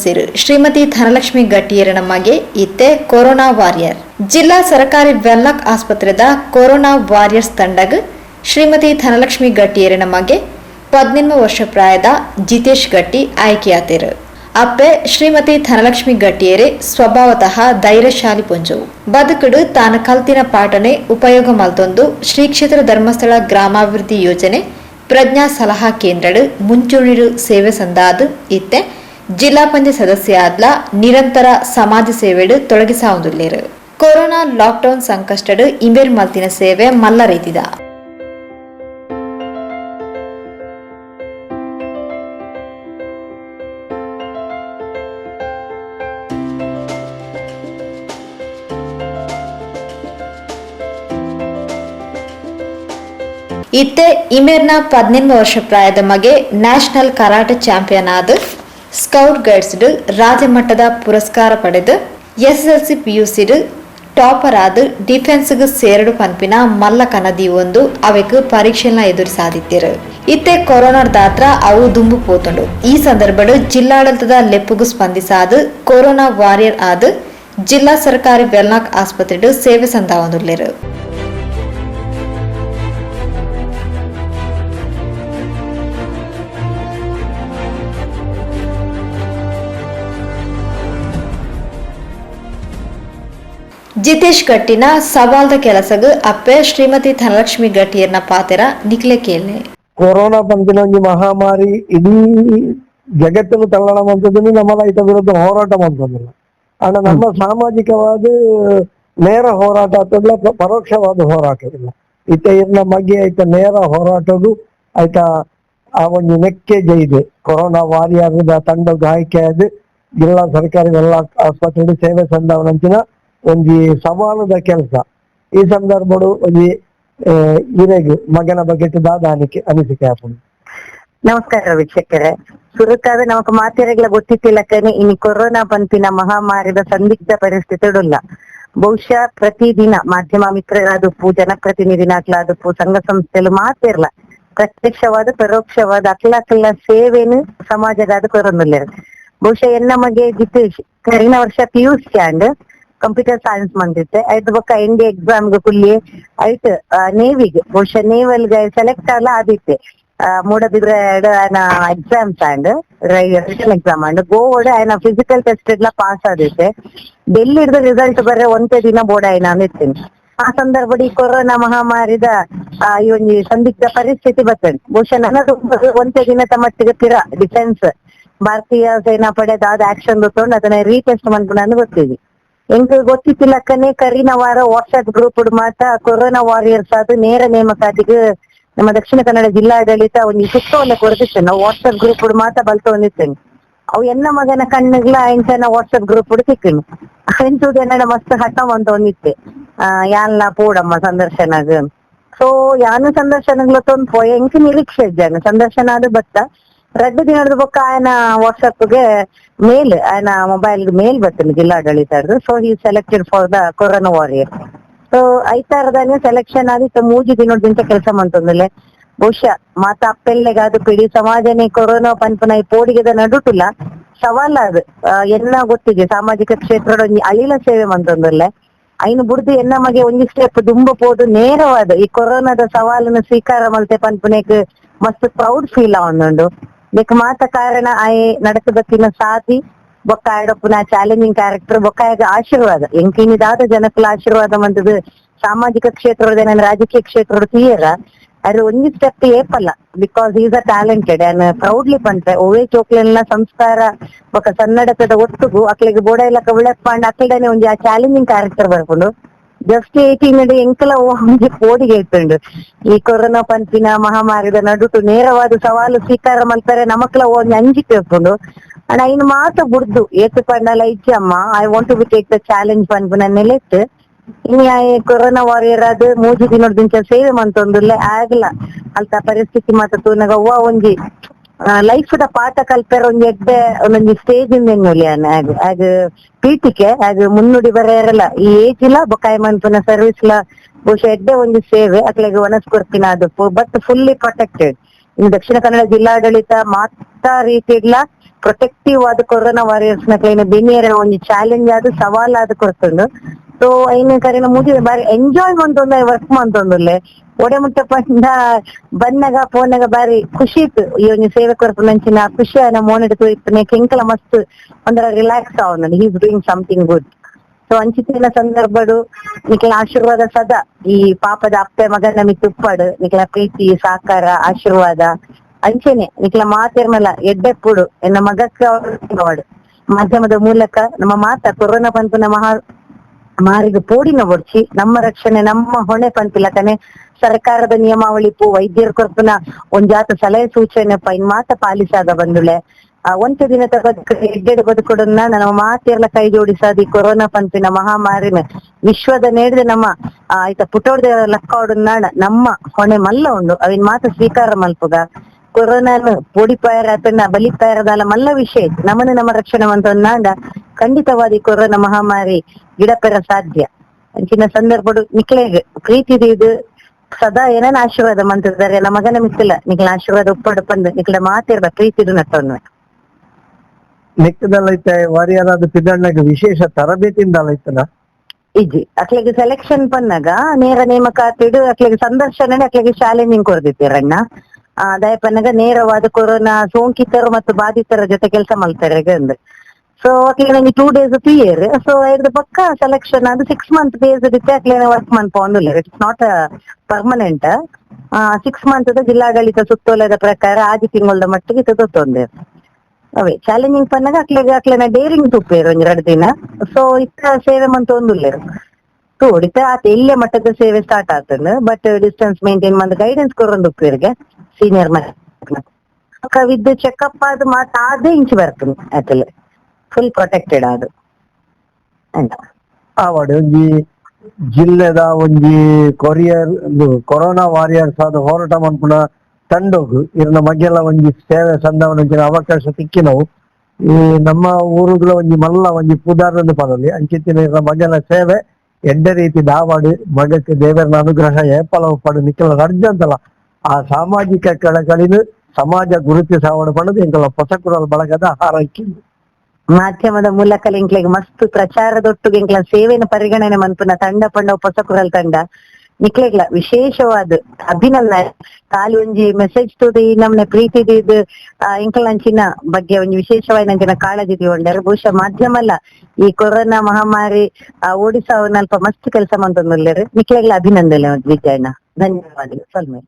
ಶ್ರೀಮತಿ ಧನಲಕ್ಷ್ಮಿ ಗಟ್ಟಿಯರ ನಮಗೆ ಇತ್ತೆ ಕೊರೋನಾ ವಾರಿಯರ್ ಜಿಲ್ಲಾ ಸರ್ಕಾರಿ ವೆನ್ಲಾಕ್ ಆಸ್ಪತ್ರೆದ ಕೊರೋನಾ ವಾರಿಯರ್ಸ್ ತಂಡಗ ಶ್ರೀಮತಿ ಧನಲಕ್ಷ್ಮಿ ಗಟ್ಟಿಯರ ನಮಗೆ 18 ವರ್ಷ ಪ್ರಾಯದ ಜಿತೇಶ್ ಗಟ್ಟಿ ಆಯ್ಕೆಯಾದರು. ಅಪ್ಪೆ ಶ್ರೀಮತಿ ಧನಲಕ್ಷ್ಮಿ ಗಟ್ಟಿಯರೆ ಸ್ವಭಾವತಃ ಧೈರ್ಯಶಾಲಿ ಪುಂಜವು ಬದುಕುಡು ತಾನು ಕಲ್ತಿನ ಪಾಠನೆ ಉಪಯೋಗ ಮಲ್ತೊಂದು ಶ್ರೀ ಕ್ಷೇತ್ರ ಧರ್ಮಸ್ಥಳ ಗ್ರಾಮಾಭಿವೃದ್ಧಿ ಯೋಜನೆ ಪ್ರಜ್ಞಾ ಸಲಹಾ ಕೇಂದ್ರಡು ಮುಂಚೂಣಿಡು ಸೇವೆ ಸಂದಾದು ಇತ್ತೆ ಜಿಲ್ಲಾ ಪಂಚಾಯತ್ ಸದಸ್ಯ ಆದ್ಲ ನಿರಂತರ ಸಮಾಜ ಸೇವೆಡು ತೊಡಗಿಸಾವುದಿಲ್ಲೇರು. ಕೊರೋನಾ ಲಾಕ್ಡೌನ್ ಸಂಕಷ್ಟಡು ಇಂಬೇರ್ ಮಲ್ತಿನ ಸೇವೆ ಮಲ್ಲ ರೀತಿದ ಇತ್ತೆ ಇಮೇರ್ನ 18 ವರ್ಷ ಪ್ರಾಯದ ಮಗೆ ನ್ಯಾಷನಲ್ ಕರಾಟೆ ಚಾಂಪಿಯನ್ ಆದ ಸ್ಕೌಟ್ ಗೈಡ್ಸ್ ರಾಜ್ಯ ಮಟ್ಟದ ಪುರಸ್ಕಾರ ಪಡೆದು SSLC PUC ಟಾಪರ್ ಆದ ಡಿಫೆನ್ಸ್ ಸೇರಡು ಪಂಪಿನ ಮಲ್ಲ ಕನದಿ ಒಂದು ಅವಕ್ಕೆ ಪರೀಕ್ಷೆನ ಎದುರು ಸಾಧಿತ್ತಿರು. ಇತ್ತೆ ಕೊರೋನಾದ ದಾತ್ರ ಅವು ದುಂಬು ಪೋತುಂಡು. ಈ ಸಂದರ್ಭಡು ಜಿಲ್ಲಾಡಳಿತದ ಲೆಪ್ಪುಗು ಸ್ಪಂದಿಸಾದ ಕೊರೋನಾ ವಾರಿಯರ್ ಆದ ಜಿಲ್ಲಾ ಸರ್ಕಾರಿ ವೆನ್ಲಾಕ್ ಆಸ್ಪತ್ರೆ ಸೇವೆ ಸಂದಾವಂದುಲ್ಲೇರು. ಜಿತೇಶ್ ಗಟ್ಟಿನ ಸವಾಲ್ದ ಕೆಲಸಗ ಅಪ್ಪೆ ಶ್ರೀಮತಿ ಧನಲಕ್ಷ್ಮಿ ಗಟ್ಟಿಯರ್ನ ಪಾತೆರ ನಿಕ್ಲೆ ಕೇಳ್ನೆ. ಕೊರೋನಾ ಪಂಪಿನ ಒಂದು ಮಹಾಮಾರಿ ಇಡೀ ಜಗತ್ತನ್ನು ತಳ್ಳಣ ಅಂತದ್ದು ನಮ್ಮಲ್ಲ ಇತ ವಿರುದ್ಧ ಹೋರಾಟ ಮಾಡ್ತದಿಲ್ಲ. ಆಗ ನಮ್ಮ ಸಾಮಾಜಿಕವಾದ ನೇರ ಹೋರಾಟ ಆಗ್ತದಿಲ್ಲ, ಪರೋಕ್ಷವಾದ ಹೋರಾಟ ಇಲ್ಲ. ಇತ ಇರ್ನ ಬಗ್ಗೆ ಆಯ್ತ ನೇರ ಹೋರಾಟದು ಆಯ್ತ ಆ ಒಂದು ನೆಕ್ಕೆ ಜೈದೆ ಕೊರೋನಾ ವಾರಿಯರ್ದ ತಂಡ ಗಾಯಕೆ ಆದ ಜಿಲ್ಲಾ ಸರ್ಕಾರಿ ಎಲ್ಲ ಆಸ್ಪತ್ರೆ ಸೇವೆ ಸಂದಾವನಂಚಿನ ಒಂದು ಸವಾಲದ ಕೆಲಸ. ಈ ಸಂದರ್ಭಡು ಒಂದು ಇರೆಗು ಮಗನ ಬಗ್ಗೆ ಅನಿಸಿಕೆ ಹಾಕೊಂಡು. ನಮಸ್ಕಾರ ವೀಕ್ಷಕರೇ. ಸುರುಕಾದ ನಮಕ್ ಮಾತೆರೆಗಳ ಗೊತ್ತಿತ್ತಿಲ್ಲಕ್ಕನೆ ಇನ್ನು ಕೊರೋನಾ ಪಂಪಿನ ಮಹಾಮಾರಿದ ಸಂದಿಗ್ಧ ಪರಿಸ್ಥಿತಿ ಇಲ್ಲ. ಬಹುಶಃ ಪ್ರತಿದಿನ ಮಾಧ್ಯಮ ಮಿತ್ರರಾದಪ್ಪು, ಜನಪ್ರತಿನಿಧಿನಾಗ್ಲಾದಪ್ಪು, ಸಂಘ ಸಂಸ್ಥೆಲು ಮಾತಿರ್ಲ ಪ್ರತ್ಯಕ್ಷವಾದ ಪರೋಕ್ಷವಾದ ಅಕ್ಲ ಸೇವೆನು ಸಮಾಜದಾದ ಕೊರೋನಲ್ಲ. ಬಹುಶಃ ನಮಗೆ ಜಿತೇಶ್ ಕರಿನ ವರ್ಷ PUC ಸ್ಟ್ಯಾಂಡ್ ಕಂಪ್ಯೂಟರ್ ಸೈನ್ಸ್ ಮಂದಿತ್ತೆ ಆಯ್ತು ಬೊಕ್ಕ ND ಎಕ್ಸಾಮ್ ಕುಲ್ಲಿ ಆಯ್ತು ನೇವಿಗೆ ಬಹುಶಃ ನೇವಲ್ ಸೆಲೆಕ್ಟ್ ಅಲ್ಲ ಆದಿತ್ತೆ ಮೂಡಬಿದ್ರೆ ಆಯ್ನ exam stand return exam and ಗೋವಡೆ ಆಯ್ನ ಫಿಸಿಕಲ್ ಟೆಸ್ಟ್ ಎಲ್ಲ ಪಾಸ್ ಆದಿತ್ತೆ. ಡೆಲ್ಲಿ ಹಿಡಿದ ರಿಸಲ್ಟ್ ಬರ್ರೆ ಒಂದೇ ದಿನ ಬೋರ್ಡ್ ಆಯ್ನ ಅಂದಿತ್ತೇನೆ. ಆ ಸಂದರ್ಭ ಈ ಕೊರೋನಾ ಮಹಾಮಾರಿದ ಈ ಒಂದು ಸಂದಿಗ್ಧ ಪರಿಸ್ಥಿತಿ ಬರ್ತದೆ. ಬಹುಶಃ ನನ್ನದು ಒಂದೇ ದಿನದ ಮಟ್ಟಿಗೆ ಡಿಫೆನ್ಸ್ ಭಾರತೀಯ ಸೇನಾ ಪಡೆದ ಆಕ್ಷನ್ ತಗೊಂಡು ಅದನ್ನ ರೀಟೆಸ್ಟ್ ಮಾಡ್ಕೊಂಡು ಗೊತ್ತಿದೆ. ಎಂಕ್ ಗೊತ್ತಿತ್ತಿಲ್ಲಕ್ಕನೆ ಕರಿನ ವಾರ ವಾಟ್ಸ್ಆಪ್ ಗ್ರೂಪ್ ಮಾತ ಕೊರೋನಾ ವಾರಿಯರ್ಸ್ ಅದು ನೇರ ನೇಮಕಾತಿಗೆ ನಮ್ಮ ದಕ್ಷಿಣ ಕನ್ನಡ ಜಿಲ್ಲಾಡಳಿತ ಒಂದು ಸುತ್ತವನ್ನ ಕೊರದಿತ್ತೇನೆ. ನಾವು ವಾಟ್ಸ್ಆಪ್ ಗ್ರೂಪ್ ಮಾತ ಬಲ್ತ ಹೊಂದಿತ್ತೇನೆ. ಅವು ಎನ್ನ ಮಗನ ಕಣ್ಣುಗಳ ಎಂಚನ ವಾಟ್ಸ್ಆಪ್ ಗ್ರೂಪ್ ಸಿಕ್ಕನು ಎಂಚುದು ಎನ್ನಡ ಮಸ್ತ್ ಹಠ ಅಂತ ಹೊಂದಿತ್ತೆ ಯಾನ್ಲ ಪೂಡಮ್ಮ ಸಂದರ್ಶನಗ. ಸೊ ಯಾನು ಸಂದರ್ಶನಗಳು ತೊಂದು ಪೋಯ ಎಂಕ್ ನಿರೀಕ್ಷೆ ಇದ್ದಾನೆ ಸಂದರ್ಶನ ಅದು ಬತ್ತ 2 ದಿನದ ಬೊಕ್ಕ ಆಯನ ವಾಟ್ಸ್ಆಪ್ಗೆ ಮೇಲ್ ಆಯನ ಮೊಬೈಲ್ ಮೇಲ್ ಬರ್ತದೆ ಜಿಲ್ಲಾಡಳಿತ. So he selected for the corona warrior. So ಐತಾರದಾನೆ ಸೆಲೆಕ್ಷನ್ ಆದಿತ್ತು 3 ದಿನದಿಂದ ಕೆಲಸ ಮಾಡ್ತಂದಲೆ. ಬಹುಶಃ ಮಾತ ಅಪ್ಪೆಲ್ಲೆಗಾದ ಇಡೀ ಸಮಾಜನೇ ಕೊರೋನಾ ಪಂಪನ ಈ ಪೋಡಿಗೆದ ನಡುಟಿಲ್ಲ ಸವಾಲ್ ಅದು ಎನ್ನ ಗೊತ್ತಿಗೆ ಸಾಮಾಜಿಕ ಕ್ಷೇತ್ರದ ಅಳಿಲ ಸೇವೆ ಮಂತಂದಲ್ಲೇ ಐನು ಬುಡ್ದು ಎನ್ನ ಮಗೆ ಒಂದು ಸ್ಟೆಪ್ ದುಂಬ ಪೋದು ನೇರವಾದ ಈ ಕೊರೋನಾದ ಸವಾಲನ್ನು ಸ್ವೀಕಾರ ಮಲ್ತೆ ಪಂಪನೆಗ್ ಮಸ್ತ್ ಪ್ರೌಡ್ ಫೀಲ್ ಆವೊಂದುಂಡು. ಇದಕ್ಕೆ ಮಾತ ಕಾರಣ ಆಯೆ ನಡಕದಕ್ಕಿನ ಸಾತಿ ಬೊಕ್ಕ ಆಡಪ್ಪನ ಚಾಲೆಂಜಿಂಗ್ ಕ್ಯಾರೆಕ್ಟರ್ ಬೊಕ್ಕ ಆಶೀರ್ವಾದ ಎಂಕಿನಿದಾದ ಜನಕ್ಕಲ ಆಶೀರ್ವಾದ ಮಂತದ ಸಾಮಾಜಿಕ ಕ್ಷೇತ್ರದ ರಾಜಕೀಯ ಕ್ಷೇತ್ರದ ತೀಯರ ಅದು ಒಂದು ಸ್ಟೆಪ್ ಏಪಲ್ಲ because is a talented and proudly ಪಂತೆ ಒವೇ ಚೋಕ್ಲೆಲ್ಲ ಸಂಸ್ಕಾರ ಬೊಕ್ಕ ಸನ್ನಡತದ ಒತ್ತುಗು ಅಕ್ಲಿಗೆ ಬೋಡ ಇಲ್ಲಕ ಉಳೆಪ್ಪಾಂಡ್ ಅಕ್ಲನೆ ಒಂದು ಆ ಚಾಲೆಂಜಿಂಗ್ ಕ್ಯಾರೆಕ್ಟರ್ ಬರ್ಕೊಂಡು ಜಸ್ಟ್ 18 ಎಂಕಲ ಒಂಜಿ ಪೋಡಿಗೆ ಇಟ್ಟುಂಡು. ಈ ಕೊರೋನಾ ಪಂಪಿನ ಮಹಾಮಾರಿದ ನಡುಟು ನೇರವಾದ ಸವಾಲು ಸ್ವೀಕಾರ ಮಾಡ್ತಾರೆ ನಮಕ್ಲ ಒಂದು ಅಂಜಿಕೆ ಇಟ್ಕೊಂಡು ಅಂಡ್ ಐನು ಮಾತ ಬುಡ್ದು ಏತು ಪಂಡಲ ಇಚ್ಚಮ್ಮ I want to take the challenge ಪಂಪಿನ ನೆಲೆಟ್ ಇನ್ನು ಕೊರೋನಾ ವಾರಿಯರ್ ಅದು 3 ದಿನದಿಂದ ಸೇವೆ ಮಂತೊಂದುಲ್ಲೆ ಆಗ್ಲ ಅಲ್ತ ಪರಿಸ್ಥಿತಿ ಮಾತ ತೂನಗ ಅವ್ವ ಒಂಜಿ ಲೈಫ್ ದ ಪಾಠ ಕಲ್ಪರ ಒಂಜಿ ಎಡ್ಡೆ ಒಂದೊಂದು ಸ್ಟೇಜ್ ಇಂದೆನ್ನೊಲಿ ಆಗ ಪೀಟಿಕೆ ಆಗ ಮುನ್ನುಡಿ ಬರೆಯರಲ್ಲ ಈ ಏಜ್ ಇಲ್ಲ ಬೊಕಾಯ ಮನ್ಪುನ ಸರ್ವಿಸ್ ಲ ಬಹುಶಃ ಎಡ್ಡೆ ಒಂದು ಸೇವೆ ಅಕ್ಲೆಗೆ ವನಸ್ಕೊರ್ಪಿನ ಅದು ಬಟ್ ಫುಲ್ಲಿ ಪ್ರೊಟೆಕ್ಟೆಡ್. ಇನ್ನು ದಕ್ಷಿಣ ಕನ್ನಡ ಜಿಲ್ಲಾಡಳಿತ ಮಾತ ರೀತಿ ಇಲ್ಲ ಪ್ರೊಟೆಕ್ಟಿವ್ ಆದ ಕೊರೋನಾ ವಾರಿಯರ್ಸ್ ನಕ್ಲೇನ ಬೆನ್ನಿಯರ ಒಂಜಿ ಚಾಲೆಂಜ್ ಆದ್ ಸವಾಲ್ ಆದ್ ಕೊರ್ತುಂಡು. ಸೊ ಐನ ಕರೆನ ಮುಗಿ ಬಾರಿ ಎಂಜಾಯ್ ಮಂತೊಂದ ವರ್ಕ್ ಮಂತೊಂದುಲ್ಲೆ ಒಡೆ ಮುಟ್ಟ ಪಂಡ ಬನ್ನಗ ಪೋನಗ ಬಾರಿ ಖುಷಿ ಇತ್ತು. ಈ ಒಂಜಿ ಸೇವೆ ಕೊರ್ಪುನಂಚಿನ ಖುಷಿಯನ್ನ ಮೋನೆಡ್ ತೋಯಿಪ್ಪನೆ ಕೆಂಕಲ ಮಸ್ತ್ ಒಂದರ ರಿಲ್ಯಾಕ್ಸ್ ಆವೊಂದು he is doing something good. So ಅಂಚಿತ್ತಿನ ಸಂದರ್ಭಡು ನಿಖಲ ಆಶೀರ್ವಾದ ಸದಾ ಈ ಪಾಪದ ಅಪ್ಪೆ ಮಗನ ಮಿತ್ತುಪ್ಪಡು ನಿಖಲ ಪ್ರೀತಿ ಸಾಕಾರ ಆಶೀರ್ವಾದ ಅಂಚೆನೆ ನಿಖಲ ಮಾತೆರ್ಮಲ ಎಡ್ಡೆಪ್ಪುಡು ಎನ್ನ ಮಗಕ್ಕ ಮಾಧ್ಯಮದ ಮೂಲಕ ನಮ್ಮ ಮಾತ ಕೊರೋನಾ ಪಂಪನ ಮಾರಿಗೆ ಪೋಡಿನ ಒಡ್ಚಿ ನಮ್ಮ ರಕ್ಷಣೆ ನಮ್ಮ ಹೊಣೆ ಪಂಪಿಲಕನೆ ಸರ್ಕಾರದ ನಿಯಮಾವಳಿ ಪೂ ವೈದ್ಯರ ಕೊರ್ಪುನ ಒಂಜಾತ ಸಲಹೆ ಸೂಚನೆ ಪೈನ್ ಮಾತ ಪಾಲಿಸಾದ ಬಂದುಳೆ ಒಂಚ ದಿನದ ಎಡ್ಡೆಡು ಬದುಕೊಡನ್ನ ನಮ್ಮ ಮಾತೆರ್ಲ ಕೈ ಜೋಡಿಸಾದ ಈ ಕೊರೋನಾ ಪಂಪಿನ ಮಹಾಮಾರಿನ ವಿಶ್ವದ ನೇಡಿದ ನಮ್ಮ ಆಯ್ತ ಪುಟೋಡ್ದ ಲಕ್ಕಾಡುನ್ನಾಡ ನಮ್ಮ ಹೊಣೆ ಮಲ್ಲ ಉಂಡು ಅವಿನ ಮಾತ ಸ್ವೀಕಾರ ಮಲ್ಪುಗ ಕೊರೋನಾನು ಪೋಡಿಪಾಯರ ಅತನ್ನ ಬಲಿಪಾಯರದಾಲ ಮಲ್ಲ ವಿಷಯ ನಮ್ಮನ್ನು ನಮ್ಮ ರಕ್ಷಣೆ ಮಂತೊಂದಾಂಡ ಖಂಡಿತವಾದಿ ಕೊರೋನಾ ಮಹಾಮಾರಿ ಗಿಡಪೆರ ಸಾಧ್ಯ. ಅಂಚಿನ ಸಂದರ್ಭಡು ನಿಕ್ಲೆಗ್ ಪ್ರೀತಿ ಇದು ಸದಾ ಏನೇನ್ ಆಶೀರ್ವಾದ ಮಂತಿದ್ದಾರೆ ನಮ್ಮ ಮಗನ ಮಿಕ್ಕಲ ನಿಕ್ಲ ಆಶೀರ್ವಾದ ಉಪ್ಪಡು ಬಂದು ನಿಕ್ಲ ಮಾತಿರ್ದ ಪ್ರೀತಿದು ನಟ್ಟೊಂದು ಲೆಕ್ಕದಲ್ಲೈತೆ ವಾರಿಯರಾದ ಪಿದಣ್ಣಗೆ ವಿಶೇಷ ತರಬೇತಿಯಿಂದಲ್ಲ ಐತನ ಇಜ್ಜಿ ಅಕ್ಲೆಗೆ ಸೆಲೆಕ್ಷನ್ ಪನ್ನಾಗ ನೇರ ನೇಮಕಾತಿಡು ಅಕ್ಲೆಗೆ ಸಂದರ್ಶನ ಅಕ್ಲೆಗೆ ಚಾಲೆಂಜಿಂಗ್ ಕೊರ್ದಿತ್ತೀರಣ್ಣ. ದಯಪನ್ನಗ ನೇರವಾದ ಕೊರೋನಾ ಸೋಂಕಿತರು ಮತ್ತು ಬಾಧಿತರ ಜೊತೆ ಕೆಲಸ ಮಾಡ್ತಾರೆ ಅಂದ್. ಸೊ ಅಕ್ಲೆ ನಂಗೆ 2 days ಕ್ಲಿಯರ್. ಸೊ ಇದ್ರ ಪಕ್ಕ ಸೆಲೆಕ್ಷನ್ ಅದು 6 month ಬೇಸ್ ಇರುತ್ತೆ ಅಕ್ಲೆ ವರ್ಕ್ ಮಾಡ್ಕೊಂಡಿಲ್ಲ. It's not permanent. 6 month ಜಿಲ್ಲಾಡಳಿತ ಸುತ್ತೋಲದ ಪ್ರಕಾರ ಆದಿ ತಿಂಗಳ ಮಟ್ಟಿಗೆ ತೊಂದೆ ಅವೇ ಚಾಲೆಂಜಿಂಗ್ ಪನ್ನಾಗ ಅಕ್ಲೆನ ಡೇರಿಂಗ್ ತುಪ್ಪೇರು ಒಂದ್ 2 ದಿನ. ಸೊ ಇತ್ತ ಸೇವೆ ಮಂತ ಒಂದುಲ್ಲೇರು ತೋಡಿತ ಆತ ಎಲ್ಲೇ ಮಟ್ಟದ ಸೇವೆ ಸ್ಟಾರ್ಟ್ ಆಗ್ತದೆ. ಬಟ್ ಡಿಸ್ಟೆನ್ಸ್ ಮೇಂಟೈನ್ ಮಾಡಿ ಗೈಡೆನ್ಸ್ ಕೊರೊಂದು ಉಪ್ಪೇರಿಗೆ ಸೀನಿಯರ್ ವಿದ್ ಚೆಕಪ್ ಅದು ಮಾತಾದೇ ಇಂಚು ಬರ್ತದೆ ಆತಲೆ ಫುಲ್ ಪ್ರೊಟೆಕ್ಟೆಡ್ ಅದು ಅಂತ ಆವಡ್ ಒಂಜಿ ಜಿಲ್ಲೆದ ಒಂಜಿ ಕೊರೋನಾ ವಾರಿಯರ್ಸ್ ಆದ ಹೋರಾಟ ಮನ್ಪುನ ತಂಡೋಗು ಇರ್ನ ಮಗ್ಗೆಲ್ಲ ಒಂಜಿ ಸೇವೆ ಸಂಧಾವನ ಅವಕಾಶ ತಿಕ್ಕಿನವು ಈ ನಮ್ಮ ಊರುಗಳ ಒಂಜಿ ಮಲ್ಲ ಒಂಜಿ ಪುದಾರನ್ನು ಪದಲಿ ಅಂಚಿತ್ತಿನ ಇರ್ನ ಮಗ್ಗೆಲ್ಲ ಸೇವೆ ಎಡ್ಡೆ ರೀತಿ ದಾವಾಡು ಮಗಕ್ಕೆ ದೇವರನ ಅನುಗ್ರಹ ಏಪಲ ಪಡು ನಿಕ್ಕಲ ರಡ್ಜ ಅಂತಲ್ಲ ಆ ಸಾಮಾಜಿಕ ಕಳಕಳಿನ ಸಮಾಜ ಗುರುತಿಸಾವಣ ಪಡದು ಎಂಕಲ ಹೊಸಕುರಲ್ ಬಳಗದ ಆರೈಕೆ ಮಾಧ್ಯಮದ ಮೂಲಕ ಇಂಕ್ಲೆಗ್ ಮಸ್ತ್ ಪ್ರಚಾರದೊಟ್ಟಿಗೆ ಇಂಕ್ಲ ಸೇವೆನ ಪರಿಗಣನೆ ಮನ್ಪುನ ತಂಡ ಪಂಡ ಹೊಸಕುರಲ್ ತಂಡ ನಿಕ್ಲೆಗ್ಲ ವಿಶೇಷವಾದ ಅಭಿನಂದನೆ. ಖಾಲಿ ಒಂಜಿ ಮೆಸೇಜ್ ತೋದು ಈ ನಮ್ನೆ ಪ್ರೀತಿದ ಇದು ಇಂಕ್ಲಂಚಿನ ಬಗ್ಗೆ ಒಂಜಿ ವಿಶೇಷವಾಗಿ ನಂಚಿನ ಕಾಳಜಿ ತಗೊಂಡಾರೆ. ಬಹುಶಃ ಮಾಧ್ಯಮಲ್ಲ ಈ ಕೊರೋನಾ ಮಹಾಮಾರಿ ಓಡಿಸಾವನ್ನ ಅಲ್ಪ ಮಸ್ತ್ ಕೆಲಸ ಮಂತೊಂದುಲ್ಲೇರು ನಿಕ್ಲೆಗ್ಲ ಅಭಿನಂದನೆ ವಿಜಯಣ್ಣ. ಧನ್ಯವಾದಗಳು ಸಲ್ಮೆ.